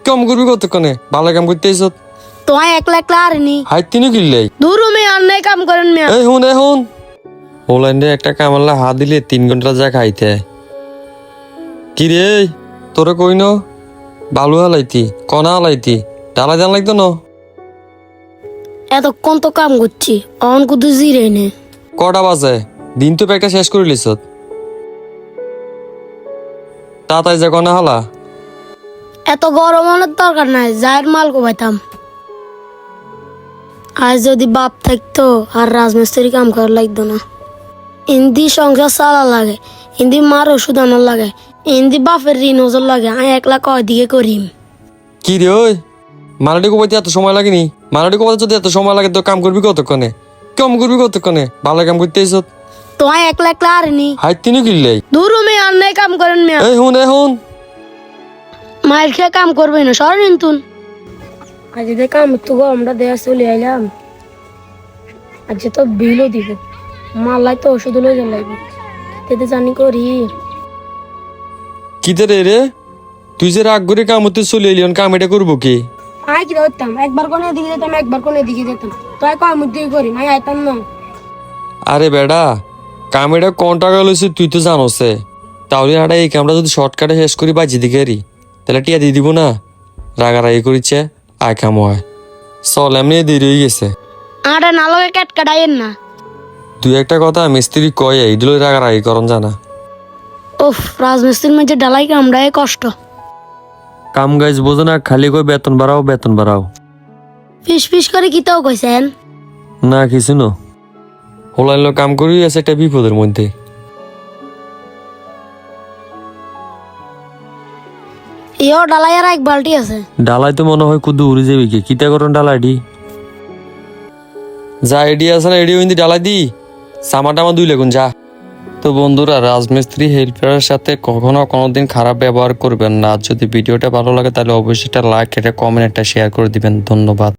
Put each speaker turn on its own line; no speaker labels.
কাম করবি কতক্ষণে ভালো কাম করতে আইছত
তোমায় একলা একলা আর নি
হাই তিনও কিনলাই
দূর মে আর নাই কাম করেন মিয়া
এখন হোল্যান্ডে একটা কামাল্লা হাত দিলে 3 ঘন্টা যা খাইতে কি রে তোরে কইন বালু হালাইতি কণা হালাইতি ডালা জান লাগতো না
এতক্ষণ তো কাম করছি অন কুদু জিরে নে
কটা বাজে দিন তো প্যাকটা শেষ করে লিস তাতাই যা কণা হালা
এত গরম অনেক দরকার নাই যায়ের মাল কোবাইতাম আজ যদি বাপ থাকতো আর রাজমিস্ত্রি কাম করার লাগতো না ইন্দি সংসার চালা লাগে ইন্দি মার ওষুধ আনার লাগে ইন্দি বাপের ঋণ ওজন লাগে আমি একলা কয় দিকে করিম
কি রে ওই মালাটি কোবাইতে এত সময় লাগেনি মালাটি কোবাইতে যদি এত সময় লাগে তো কাম করবি কতক্ষণে কাম করবি কতক্ষণে ভালো কাম করতে আইছত
তোমায় একলা একলা আর নি
হাই তিনও কিনলাই
দূর মে আর নাই কাম করেন মিয়া
এখন
মায়ের খেয়ে কাম করবে না সর নিতুন আজ যে কাম তো আমরা দেয়া চলে আইলাম আজ তো বিলও দিব মালাই তো ওষুধ লই যান লাগবে তেতে জানি করি
কিতে রে তুই যে রাগ করে কাম হতে চলে এলি কাম এটা করবো কি
আই কি করতাম একবার কোনে দিকে যেতাম একবার কোনে দিকে যেতাম তাই কাম দিকে করি মাই আইতাম না
আরে বেডা কাম এটা কোন টাকা লইছে তুই তো জানোসে তাহলে হাটা এই কামটা যদি শর্টকাটে শেষ করি বাজি দিকে আরি তাহলে টিয়া দিয়ে দিব না রাগারাগি করিচ্ছে আয় কাম হয় চল এমনি দেরি হয়ে গেছে
আটা না লগে কেট কাটাইয়েন না
তুই একটা কথা মিস্ত্রি কয় এইগুলো রাগারাগি করন জানা
ওফ রাজমিস্ত্রির মধ্যে ডালাই কামড়ায় কষ্ট
কাম গাইজ বোঝো না খালি কই বেতন বাড়াও
ফিস ফিস করে কিতাও কইছেন
না কিছু না হোলাইলো কাম করি আছে একটা বিপদের মধ্যে
ইও ডালাই আর এক বালতি আছে
ডালাই তো মনে হয় কুদু উড়ে যাবে কি কিতা করন ডালাইডি যা এডি আছে না এডি ওইন্দি ডালাই দি সামাটা আমার 2 লেগুন যা তো বন্ধুরা রাজমিস্ত্রি হেল্পারের সাথে কখনো কোনোদিন খারাপ ব্যবহার করবেন না যদি ভিডিওটা ভালো লাগে তাহলে অবশ্যই একটা লাইক একটা কমেন্ট একটা শেয়ার করে দিবেন ধন্যবাদ।